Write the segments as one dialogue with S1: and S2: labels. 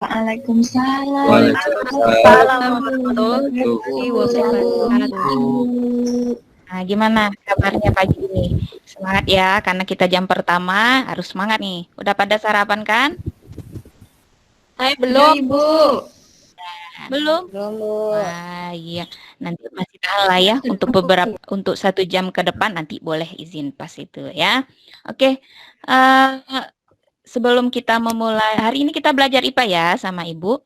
S1: Waalaikumsalam.
S2: Waalaikumsalam warahmatullahi wabarakatuh.
S3: Nah, gimana kabarnya pagi ini? Semangat ya, karena kita jam pertama harus semangat nih. Udah pada sarapan kan?
S2: Hai, belum,
S1: Ibu.
S3: Belum? Wah, iya. Nanti masih tahan lah ya untuk 1 jam ke depan nanti boleh izin pas itu ya. Oke. Sebelum kita memulai, hari ini kita belajar IPA ya sama Ibu.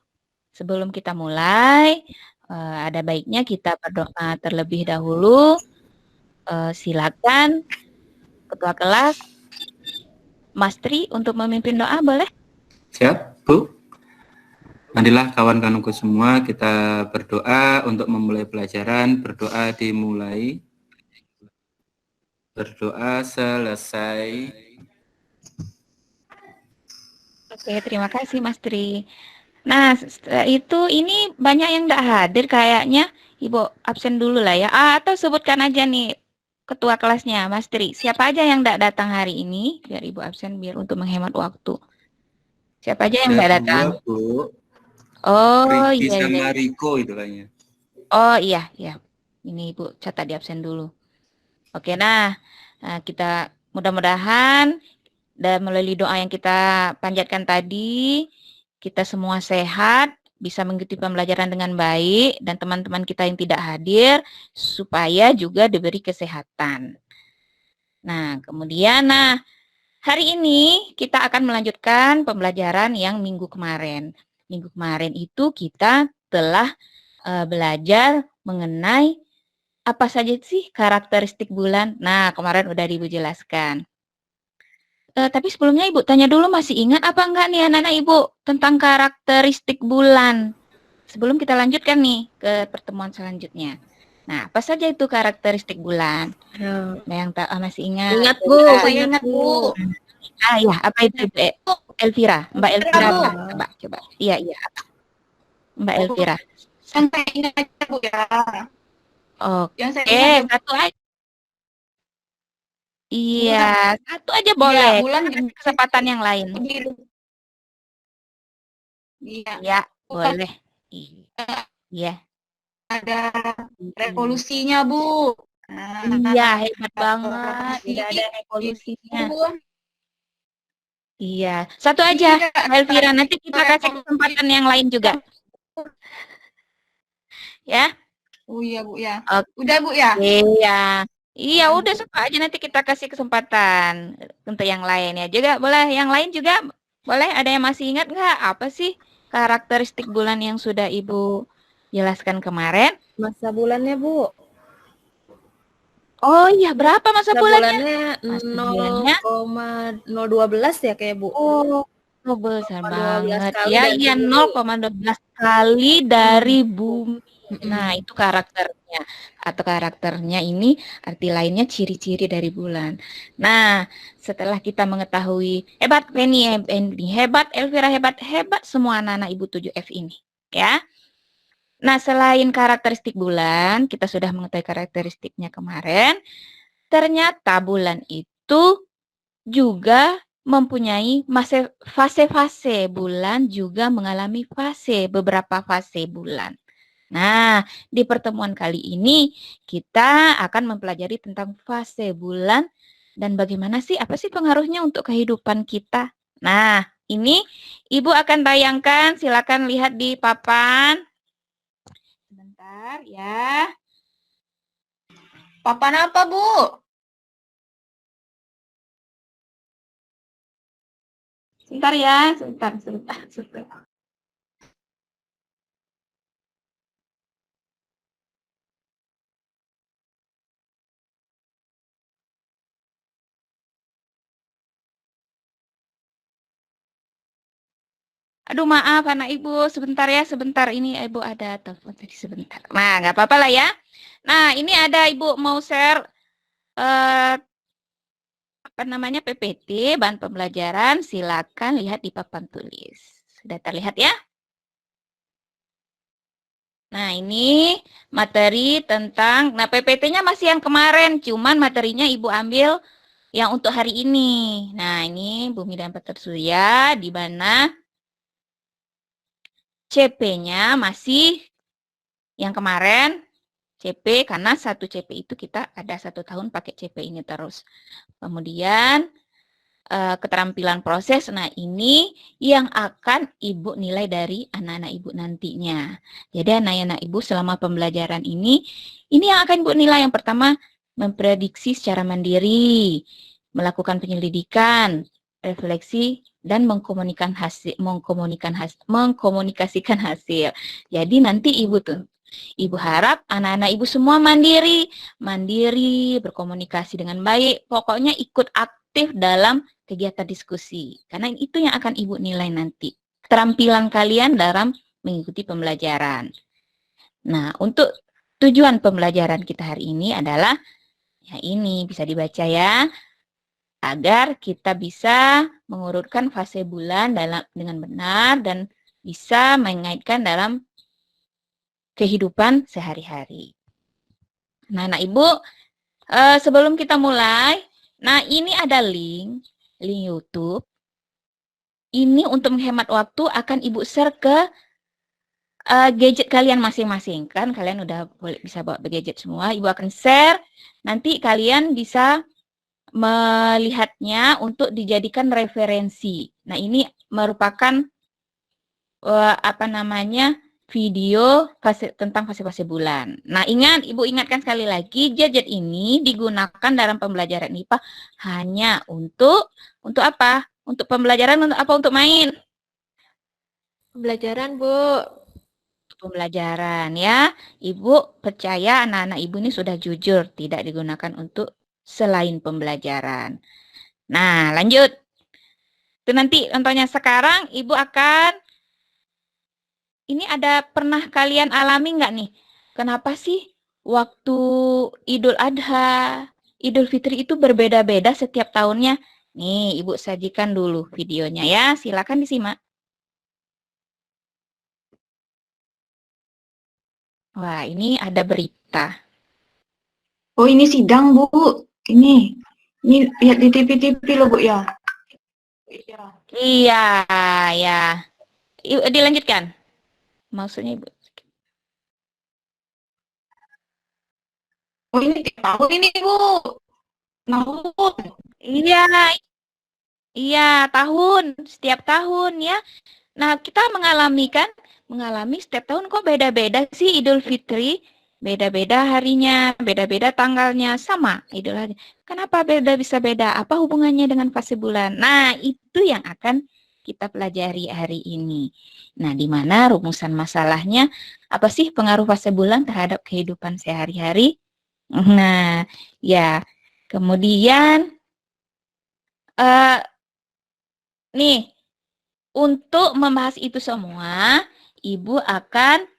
S3: Sebelum kita mulai, ada baiknya kita berdoa terlebih dahulu. Silakan Ketua Kelas Mas Tri untuk memimpin doa, boleh?
S4: Siap, Bu. Marilah kawan-kawanku semua kita berdoa untuk memulai pelajaran. Berdoa dimulai. Berdoa selesai.
S3: Oke, terima kasih Mas Tri. Nah, ini banyak yang tidak hadir kayaknya. Ibu absen dulu lah ya. Atau sebutkan aja nih ketua kelasnya, Mas Tri. Siapa aja yang tidak datang hari ini? Biar Ibu absen, biar untuk menghemat waktu. Siapa aja yang tidak datang?
S4: Bu.
S3: Oh,
S4: Riki
S3: iya.
S4: sama Riko itu kayaknya.
S3: Oh, iya. Ini Ibu catat di absen dulu. Oke, nah kita mudah-mudahan dan melalui doa yang kita panjatkan tadi, kita semua sehat, bisa mengikuti pembelajaran dengan baik, dan teman-teman kita yang tidak hadir, supaya juga diberi kesehatan. Nah, kemudian, hari ini kita akan melanjutkan pembelajaran yang minggu kemarin. Minggu kemarin itu kita telah belajar mengenai apa saja sih karakteristik bulan. Nah, kemarin udah Ibu jelaskan. Tapi sebelumnya Ibu tanya dulu, masih ingat apa enggak nih anak-anak Ibu tentang karakteristik bulan? Sebelum kita lanjutkan nih ke pertemuan selanjutnya. Nah, apa saja itu karakteristik bulan? Yang tak masih ingat?
S2: Ingat, Bu. Saya ingat, Bu.
S3: Ya, apa itu Ibu Elvira? Mbak Elvira, coba. Iya. Mbak Elvira.
S1: Santai ingat aja, Bu ya.
S3: Oke, satu aja. Iya, satu aja boleh.
S1: Ya, bulan
S3: kesempatan yang lain.
S1: Iya,
S3: boleh. Iya.
S1: Ada revolusinya, Bu.
S3: Iya, hebat banget. Tidak ada revolusinya. Iya, satu aja, Elvira. Nanti kita kasih kesempatan yang lain juga. Ya.
S1: Oh iya, Bu ya.
S3: Udah, Bu ya? Iya, udah sama aja, nanti kita kasih kesempatan untuk yang lain ya. Juga boleh, yang lain juga boleh. Ada yang masih ingat nggak apa sih karakteristik bulan yang sudah Ibu jelaskan kemarin?
S2: Masa bulannya, Bu.
S3: Oh iya, berapa masa
S2: bulannya? 0,012 ya kayak, Bu.
S3: Oh, besar banget. Ya, iya 0,12 kali dari bumi. Nah, itu karakternya. Atau karakternya ini arti lainnya ciri-ciri dari bulan. Nah, setelah kita mengetahui hebat Penny, hebat Elvira, hebat semua anak-anak Ibu 7F ini, ya. Nah, selain karakteristik bulan, kita sudah mengetahui karakteristiknya kemarin. Ternyata bulan itu juga mempunyai fase-fase bulan, juga mengalami beberapa fase bulan. Nah, di pertemuan kali ini kita akan mempelajari tentang fase bulan dan bagaimana sih, apa sih pengaruhnya untuk kehidupan kita. Nah, ini Ibu akan tayangkan, silakan lihat di papan. Sebentar ya.
S1: Papan apa, Bu?
S3: Sebentar ya, sebentar. Aduh, maaf anak Ibu, sebentar ya, sebentar. Ini Ibu ada telepon tadi sebentar. Nah, nggak apa-apa lah ya. Nah, ini ada Ibu mau share PPT, bahan pembelajaran. Silakan lihat di papan tulis. Sudah terlihat ya? Nah, ini materi tentang, PPT-nya masih yang kemarin, cuman materinya Ibu ambil yang untuk hari ini. Nah, ini bumi dan petir surya, di mana CP-nya masih yang kemarin CP, karena satu CP itu kita ada 1 tahun pakai CP ini terus. Kemudian keterampilan proses, nah ini yang akan Ibu nilai dari anak-anak Ibu nantinya. Jadi anak-anak Ibu selama pembelajaran ini yang akan Ibu nilai. Yang pertama, memprediksi secara mandiri, melakukan penyelidikan, refleksi, dan mengkomunikasikan hasil. Jadi nanti Ibu harap anak-anak Ibu semua mandiri, berkomunikasi dengan baik, pokoknya ikut aktif dalam kegiatan diskusi. Karena itu yang akan Ibu nilai nanti. Keterampilan kalian dalam mengikuti pembelajaran. Nah, untuk tujuan pembelajaran kita hari ini adalah, ya ini bisa dibaca ya, agar kita bisa mengurutkan fase bulan dengan benar dan bisa mengaitkan dalam kehidupan sehari-hari. Nah, Ibu, sebelum kita mulai, nah ini ada link YouTube. Ini untuk menghemat waktu akan Ibu share ke gadget kalian masing-masing. Kan kalian udah bisa bawa gadget semua. Ibu akan share, nanti kalian bisa melihatnya untuk dijadikan referensi. Nah, ini merupakan video tentang fase-fase bulan. Nah, Ibu ingatkan sekali lagi, gadget ini digunakan dalam pembelajaran IPA hanya untuk apa? Untuk pembelajaran, untuk apa? Untuk main?
S2: Pembelajaran, Bu.
S3: Pembelajaran ya. Ibu percaya anak-anak Ibu ini sudah jujur, tidak digunakan untuk selain pembelajaran. Nah, lanjut. Itu nanti contohnya sekarang Ibu akan, ini pernah kalian alami nggak nih? Kenapa sih waktu Idul Adha, Idul Fitri itu berbeda-beda setiap tahunnya? Nih, Ibu sajikan dulu videonya ya. Silakan disimak. Wah, ini ada berita.
S1: Oh, ini sidang, Bu. Ini lihat di TV-TV loh, Bu ya.
S3: Iya, ya. Dilanjutkan. Maksudnya Ibu.
S1: Oh, ini tahun ini, Bu. Tahun.
S3: Iya, setiap tahun ya. Nah, kita mengalami setiap tahun kok beda-beda sih Idul Fitri. Beda-beda harinya, beda-beda tanggalnya, sama Idul Adha. Kenapa bisa beda? Apa hubungannya dengan fase bulan? Nah, itu yang akan kita pelajari hari ini. Nah, di mana rumusan masalahnya, apa sih pengaruh fase bulan terhadap kehidupan sehari-hari? Nah, ya. Kemudian, nih, untuk membahas itu semua, Ibu akan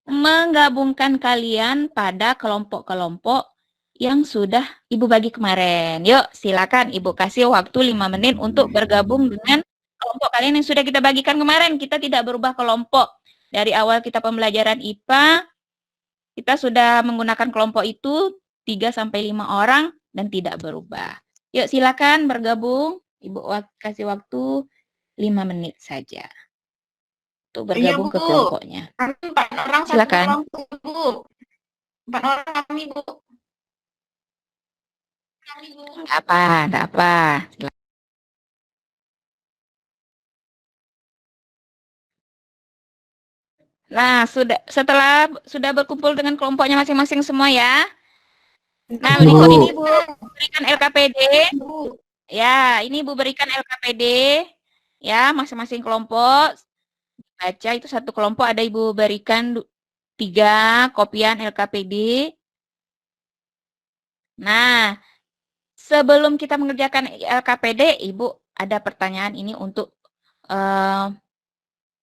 S3: menggabungkan kalian pada kelompok-kelompok yang sudah Ibu bagi kemarin. Yuk, silakan Ibu kasih waktu 5 menit untuk bergabung dengan kelompok kalian yang sudah kita bagikan kemarin. Kita tidak berubah kelompok. Dari awal kita pembelajaran IPA, kita sudah menggunakan kelompok itu 3-5 orang dan tidak berubah. Yuk, silakan bergabung. Ibu kasih waktu 5 menit saja untuk bergabung ke kelompoknya.
S1: 4 orang
S3: Silakan.
S1: Satu kelompok, Bu. 4 orang kami, Bu.
S3: Enggak apa. Nah, setelah berkumpul dengan kelompoknya masing-masing semua ya. Nah, berikut ini Ibu berikan LKPD. Ya, ini Ibu berikan LKPD. Ya, masing-masing kelompok. Baca itu satu kelompok ada Ibu berikan 3 kopian LKPD. Nah, sebelum kita mengerjakan LKPD, Ibu ada pertanyaan ini untuk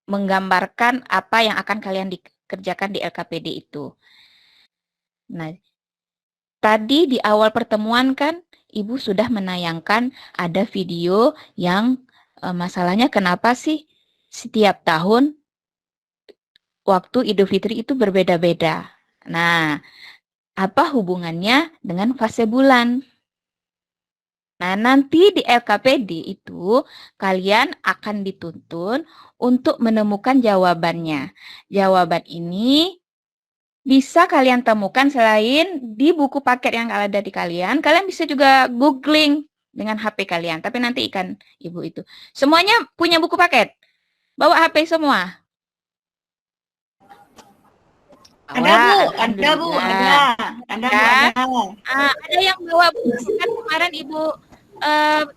S3: menggambarkan apa yang akan kalian dikerjakan di LKPD itu. Nah, tadi di awal pertemuan kan Ibu sudah menayangkan ada video yang masalahnya kenapa sih setiap tahun waktu Idul Fitri itu berbeda-beda. Nah, apa hubungannya dengan fase bulan? Nah, nanti di LKPD itu kalian akan dituntun untuk menemukan jawabannya. Jawaban ini bisa kalian temukan selain di buku paket yang ada di kalian. Kalian bisa juga googling dengan HP kalian. Tapi nanti ikan ibu itu. Semuanya punya buku paket. Bawa HP semua.
S1: Ada
S3: Wah,
S1: Bu, ada Bu,
S3: alhamdulillah.
S1: ada Bu,
S3: Ya.
S1: ada.
S3: Ada yang bawa buku kan kemarin Ibu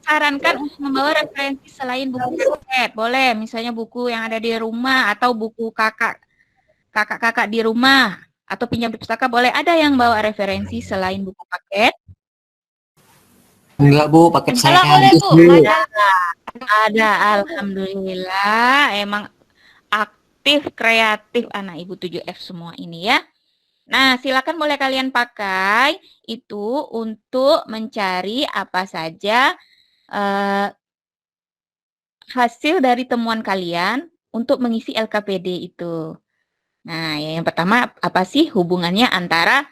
S3: sarankan untuk membawa referensi selain buku paket. Boleh, misalnya buku yang ada di rumah atau buku kakak-kakak di rumah atau pinjam di pustaka boleh. Ada yang bawa referensi selain buku paket?
S5: Enggak Bu, paket
S1: Kalau
S5: saya
S1: boleh
S5: habis
S1: Bu,
S5: Bu.
S3: Ada, alhamdulillah. Emang aktif, kreatif anak Ibu 7F semua ini ya. Nah, silakan boleh kalian pakai itu untuk mencari apa saja hasil dari temuan kalian untuk mengisi LKPD itu. Nah, yang pertama apa sih hubungannya antara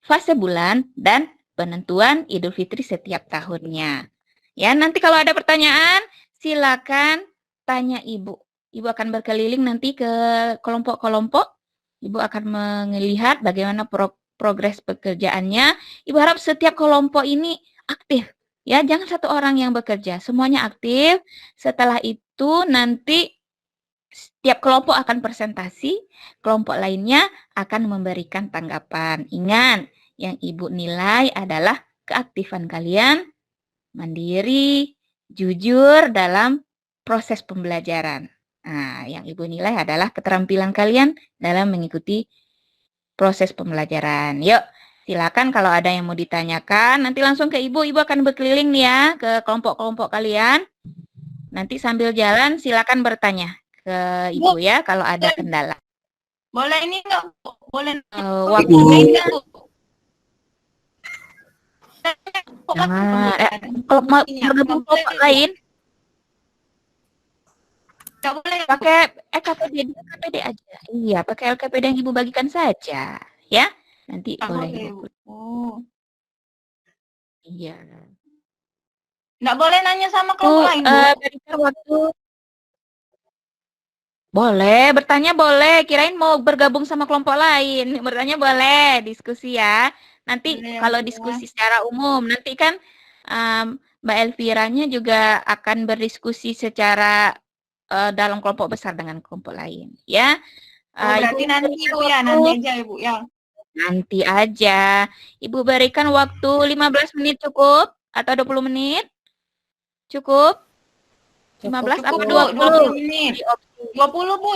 S3: fase bulan dan penentuan Idul Fitri setiap tahunnya? Ya, nanti kalau ada pertanyaan silakan tanya Ibu. Ibu akan berkeliling nanti ke kelompok-kelompok. Ibu akan melihat bagaimana progres pekerjaannya. Ibu harap setiap kelompok ini aktif. Ya, jangan satu orang yang bekerja, semuanya aktif. Setelah itu nanti setiap kelompok akan presentasi, kelompok lainnya akan memberikan tanggapan. Ingat, yang Ibu nilai adalah keaktifan kalian, mandiri, jujur dalam proses pembelajaran. Nah, yang Ibu nilai adalah keterampilan kalian dalam mengikuti proses pembelajaran. Yuk, silakan kalau ada yang mau ditanyakan, nanti langsung ke Ibu. Ibu akan berkeliling nih ya ke kelompok-kelompok kalian. Nanti sambil jalan silakan bertanya ke Ibu ya kalau ada kendala.
S1: Boleh ini enggak Bu? Boleh
S3: Waktu
S1: ini enggak Bu?
S3: jangan, kalau mau bergabung kelompok lain
S1: Enggak boleh.
S3: pakai LKPD aja. Iya, pakai LKPD yang Ibu bagikan saja, ya. Nanti boleh Ibu.
S1: Oh.
S3: Iya.
S1: Enggak boleh nanya sama kelompok lain, Bu.
S3: Berikan waktu. Boleh, bertanya boleh. Kirain mau bergabung sama kelompok lain. Bertanya boleh, diskusi ya. Nanti
S1: Boleh,
S3: kalau
S1: Bu.
S3: diskusi secara umum, nanti kan Mbak Elviranya juga akan berdiskusi secara dalam kelompok besar dengan kelompok lain, ya.
S1: Oh, berarti
S3: Ibu
S1: nanti
S3: berikan
S1: Bu ya,
S3: waktu.
S1: nanti aja Ibu ya.
S3: Nanti aja. Ibu berikan waktu 15 menit cukup? Atau 20 menit? Cukup? 15 apa
S1: Cukup, Bu,
S3: 20?
S1: 20 menit.
S3: Di opsi
S1: 20 Bu.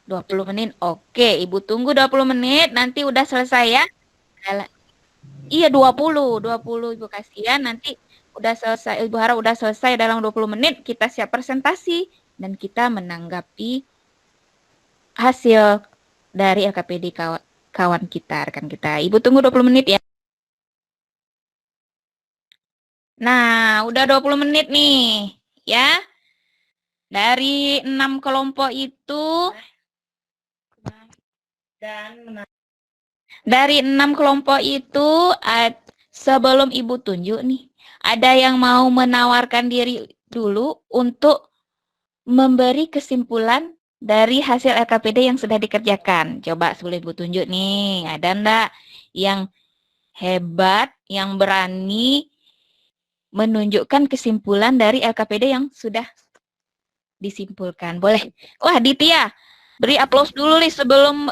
S3: 20 menit. Oke, Ibu tunggu 20 menit. Nanti udah selesai ya. Iya, 20 Ibu kasih ya. Nanti udah selesai. Ibu harap udah selesai dalam 20 menit. Kita siap presentasi. Dan kita menanggapi hasil dari LKPD kawan kita, rekan kita. Ibu tunggu 20 menit ya. Nah, udah 20 menit nih. Ya. Dari 6 kelompok itu sebelum Ibu tunjuk nih, ada yang mau menawarkan diri dulu untuk memberi kesimpulan dari hasil LKPD yang sudah dikerjakan. Coba sebelum Ibu tunjuk nih, ada enggak yang hebat, yang berani menunjukkan kesimpulan dari LKPD yang sudah disimpulkan? Boleh. Wah, Ditya, beri aplaus dulu nih sebelum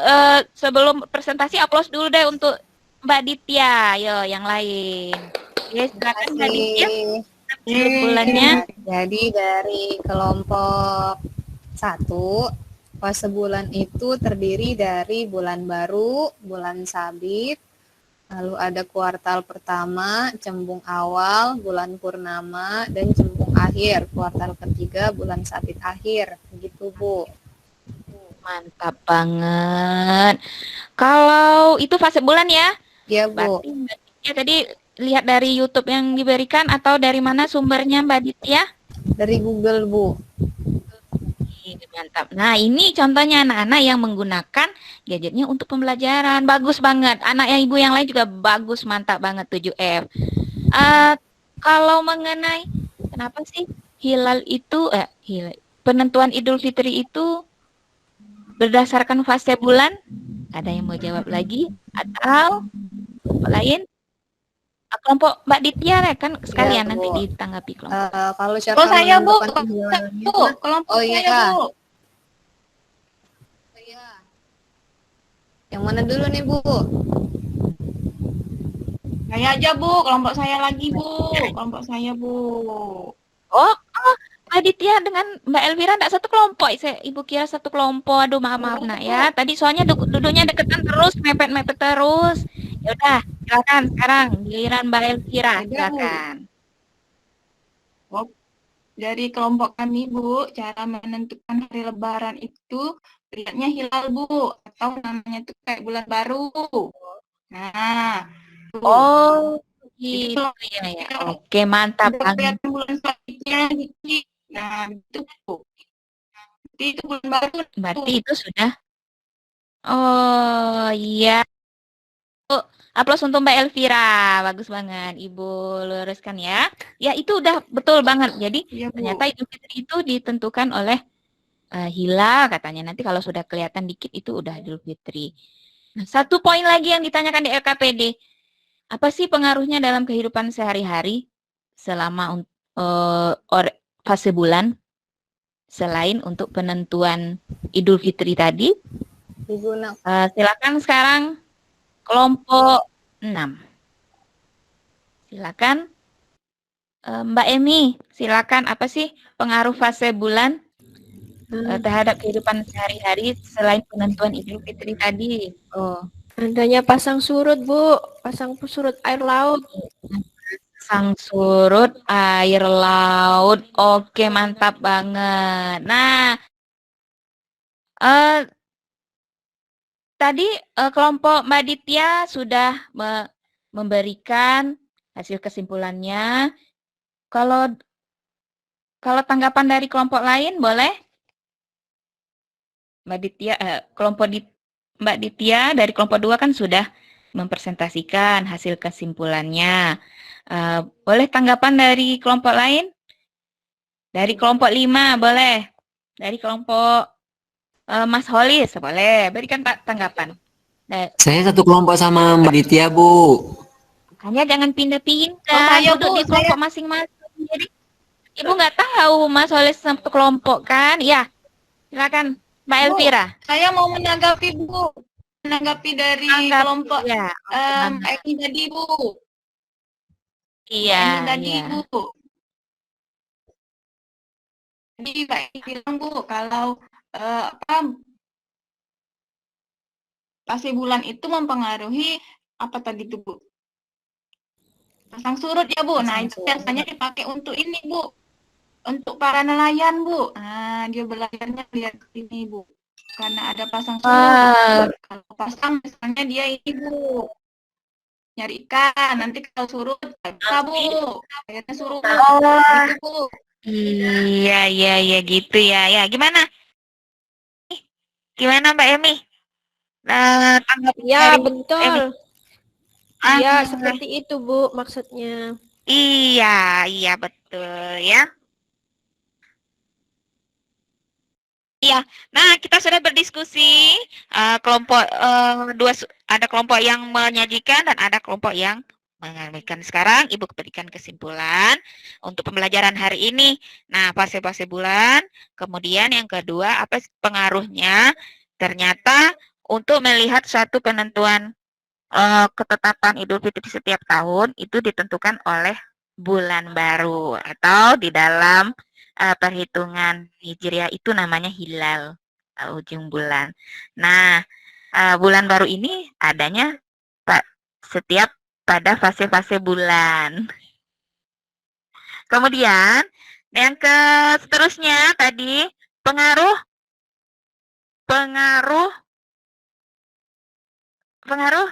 S3: presentasi, aplaus dulu deh untuk Mbak Ditya. Yo, yang lain. Oke, silakan Mbak Ditya. Kesimpulannya.
S2: Jadi dari kelompok 1, fase bulan itu terdiri dari bulan baru, bulan sabit, lalu ada kuartal pertama, cembung awal, bulan purnama, dan cembung akhir. Kuartal ketiga, bulan sabit akhir. Begitu, Bu.
S3: Mantap banget. Kalau itu fase bulan ya?
S2: Iya, Bu.
S3: Berarti Mbak Ditya tadi lihat dari YouTube yang diberikan atau dari mana sumbernya Mbak Ditya?
S2: Dari Google, Bu.
S3: Mantap. Nah, ini contohnya anak-anak yang menggunakan gadgetnya untuk pembelajaran. Bagus banget. Anak yang ibu yang lain juga bagus, mantap banget 7F. kalau mengenai kenapa sih hilal itu penentuan Idul Fitri itu berdasarkan fase bulan? Ada yang mau jawab lagi atau lain? Kelompok Mbak Ditya kan
S2: Ya,
S3: sekalian nanti
S2: Bu.
S3: ditanggapi kelompok.
S2: Kalau
S1: Oh,
S2: cara
S1: saya, Bu.
S2: menentukan hilalnya,
S1: Bu, kelompok
S2: oh
S1: saya,
S2: iya,
S1: Bu.
S2: yang mana dulu nih, Bu?
S1: Saya aja, Bu. Kelompok saya lagi, Bu. Kelompok saya, Bu.
S3: Oh, Mbak Ditya dengan Mbak Elvira enggak satu kelompok. Ibu kira satu kelompok. Aduh, maaf nak ya. Tadi soalnya duduknya deketan terus, mepet-mepet terus. Ya udah, silakan sekarang giliran Mbak Elvira,
S1: Beda, Bu.
S3: silakan.
S1: Oh, dari kelompok kami, Bu, cara menentukan hari Lebaran itu lihatnya hilal, Bu, atau namanya itu kayak bulan baru. Nah, tuh.
S3: Oh,
S1: Jadi
S3: gitu
S1: kalau
S3: ya ya.
S1: kita
S3: Oke, mantap
S1: udah
S3: banget.
S1: kelihatan bulan selanjutnya, gitu. Nah, itu, Bu. Jadi itu bulan baru,
S3: Berarti
S1: tuh.
S3: itu sudah. Oh, iya. Aplaus untuk Mbak Elvira. Bagus banget. Ibu luruskan ya. Ya, itu udah betul banget. Jadi,
S1: Iya, Bu.
S3: ternyata Idul Fitri itu ditentukan oleh hilal katanya. Nanti kalau sudah kelihatan dikit itu udah Idul Fitri. Nah, satu poin lagi yang ditanyakan di LKPD. Apa sih pengaruhnya dalam kehidupan sehari-hari selama fase bulan selain untuk penentuan Idul Fitri tadi?
S2: Digunakan.
S3: Silakan sekarang kelompok 6. Silakan Mbak Emi, silakan apa sih pengaruh fase bulan terhadap kehidupan sehari-hari selain penentuan Idul Fitri tadi? Oh,
S5: Adanya pasang surut, Bu. Pasang surut air laut.
S3: pasang surut air laut. Oke, mantap banget. Nah, tadi kelompok Mbak Ditya sudah memberikan hasil kesimpulannya. Kalau tanggapan dari kelompok lain boleh? Mbak Ditya, Mbak Ditya dari kelompok 2 kan sudah mempresentasikan hasil kesimpulannya. Boleh tanggapan dari kelompok lain? Dari kelompok 5 boleh. Dari kelompok Mas Holis boleh. Berikan tanggapan.
S6: Saya satu kelompok sama Mbak Ditya, Bu.
S3: Makanya jangan pindah-pindah.
S1: Oh, saya,
S3: Duduk
S1: Bu,
S3: di kelompok masing-masing. Jadi Ibu nggak tahu Mas Holis satu kelompok kan? Ya, silakan Mbak
S1: Bu,
S3: Elvira.
S1: saya mau menanggapi, Bu. Menanggapi dari kelompok
S3: ya.
S1: Eki tadi, Bu.
S3: Iya,
S1: Eki tadi,
S3: iya.
S1: Bu. Jadi Mbak Eki bilang, Bu, kalau fase bulan itu mempengaruhi apa tadi tuh, Bu? Pasang surut ya, Bu. Nah, itu biasanya dipakai untuk ini, Bu. Untuk para nelayan, Bu. Nah, dia belajarnya lihat ini, Bu. Karena ada pasang surut. Kalau pasang misalnya dia ini, Bu. Nyari ikan. Nanti kalau surut, bisa, Bu. Akhirnya surut. Gitu, Bu.
S3: Iya, gitu ya. Ya, gimana? Gimana Mbak Emi? Tanggapan
S5: Ya,
S3: dari
S5: betul.
S3: Emi.
S5: Iya, seperti itu, Bu, maksudnya.
S3: Iya, betul ya. Iya. Nah, kita sudah berdiskusi. Kelompok ada kelompok yang menyajikan dan ada kelompok yang mengambilkan. Sekarang Ibu berikan kesimpulan untuk pembelajaran hari ini. Nah, fase-fase bulan. Kemudian yang kedua, apa pengaruhnya? Ternyata untuk melihat suatu penentuan ketetapan Idul Fitri setiap tahun itu ditentukan oleh bulan baru atau di dalam perhitungan Hijriah itu namanya hilal, ujung bulan. Nah, bulan baru ini adanya setiap pada fase-fase bulan. Kemudian yang seterusnya tadi pengaruh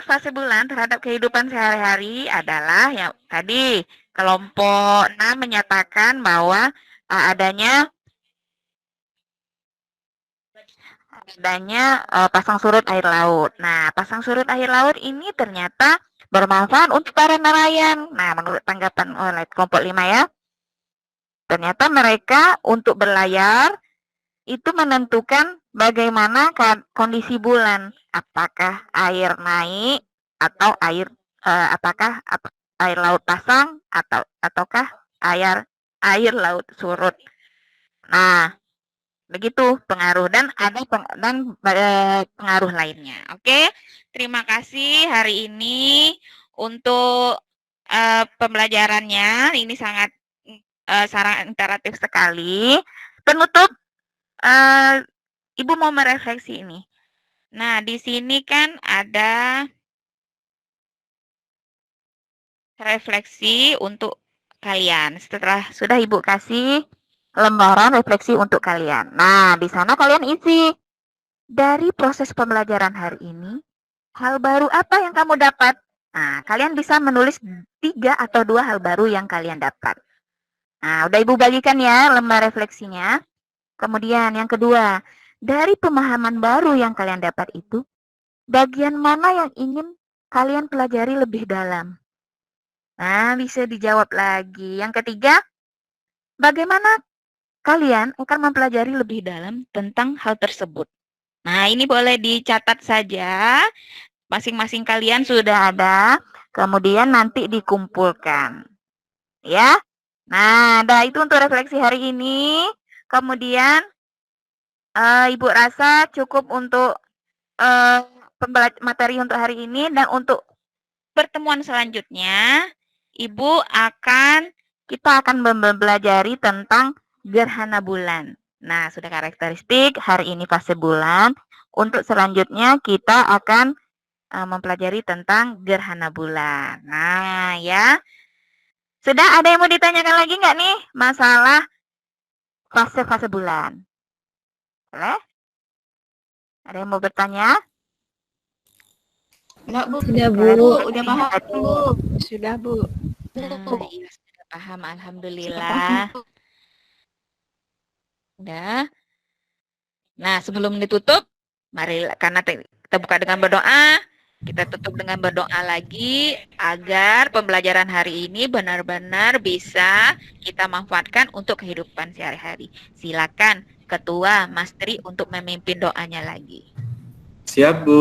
S3: fase bulan terhadap kehidupan sehari-hari adalah yang tadi kelompok 6 menyatakan bahwa adanya pasang surut air laut. Nah, pasang surut air laut ini ternyata bermanfaat untuk para nelayan. Nah, menurut tanggapan oleh kelompok 5 ya, ternyata mereka untuk berlayar itu menentukan bagaimana kondisi bulan, apakah air naik atau apakah air laut pasang ataukah air laut surut. Nah, begitu pengaruh dan ada pengaruh lainnya. Oke, terima kasih hari ini untuk pembelajarannya. Ini sangat interaktif sekali. Penutup, Ibu mau merefleksi ini. Nah, di sini kan ada refleksi untuk kalian. Setelah sudah Ibu kasih lembaran refleksi untuk kalian. Nah, di sana kalian isi dari proses pembelajaran hari ini, hal baru apa yang kamu dapat? Nah, kalian bisa menulis 3 atau 2 hal baru yang kalian dapat. Nah, udah Ibu bagikan ya lembar refleksinya. Kemudian yang kedua, dari pemahaman baru yang kalian dapat itu, bagian mana yang ingin kalian pelajari lebih dalam? Nah, bisa dijawab lagi. Yang ketiga, bagaimana kalian akan mempelajari lebih dalam tentang hal tersebut? Nah, ini boleh dicatat saja. Masing-masing kalian sudah ada. Kemudian nanti dikumpulkan. Ya. Nah, itu untuk refleksi hari ini. Kemudian, Ibu rasa cukup untuk materi untuk hari ini. Dan untuk pertemuan selanjutnya, kita akan mempelajari tentang gerhana bulan. Nah, sudah karakteristik hari ini fase bulan. Untuk selanjutnya kita akan mempelajari tentang gerhana bulan. Nah, ya. Sudah ada yang mau ditanyakan lagi nggak nih masalah fase-fase bulan? Boleh? Ada yang mau bertanya?
S1: Enggak, Bu.
S2: Sudah, Bu.
S1: Udah paham, Bu.
S5: Sudah, Bu.
S3: Iya, sudah paham. Alhamdulillah. Udah. Nah, sebelum ditutup, mari karena kita buka dengan berdoa, kita tutup dengan berdoa lagi agar pembelajaran hari ini benar-benar bisa kita manfaatkan untuk kehidupan sehari-hari. Silakan Ketua Mas Tri untuk memimpin doanya lagi.
S4: Siap, Bu.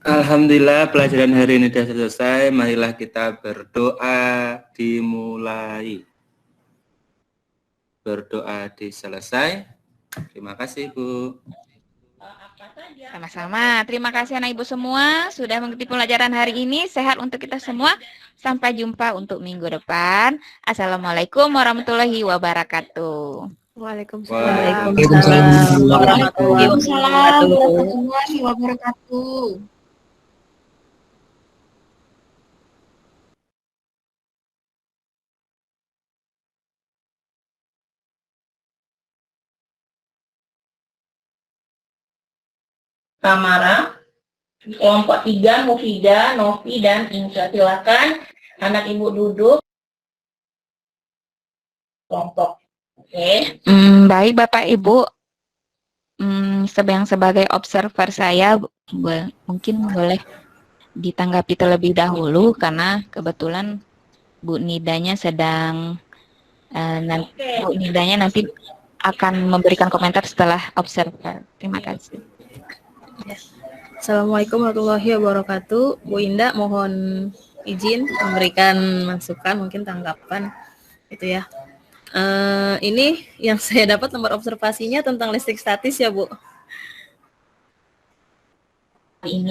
S4: Alhamdulillah pelajaran hari ini sudah selesai. Marilah kita berdoa dimulai. Berdoa diselesai. Terima kasih, Bu.
S3: Sama-sama. Terima kasih anak ibu semua sudah mengikuti pembelajaran hari ini. Sehat untuk kita semua. Sampai jumpa untuk minggu depan. Assalamualaikum warahmatullahi wabarakatuh.
S5: Waalaikumsalam.
S1: Warahmatullahi wabarakatuh.
S7: Tamara, kelompok 3, Mufida, Novi, dan Insya. Silakan anak ibu duduk. Kelompok. Oke.
S3: Baik Bapak Ibu. Sebagai observer saya, mungkin boleh ditanggapi terlebih dahulu karena kebetulan Bu Nidanya Bu Nidanya nanti akan memberikan komentar setelah observer. Terima kasih.
S2: Assalamualaikum warahmatullahi wabarakatuh. Bu Indah, mohon izin memberikan masukan, mungkin tanggapan itu ya. Ini yang saya dapat nomor observasinya tentang listrik statis ya, Bu.
S3: Ini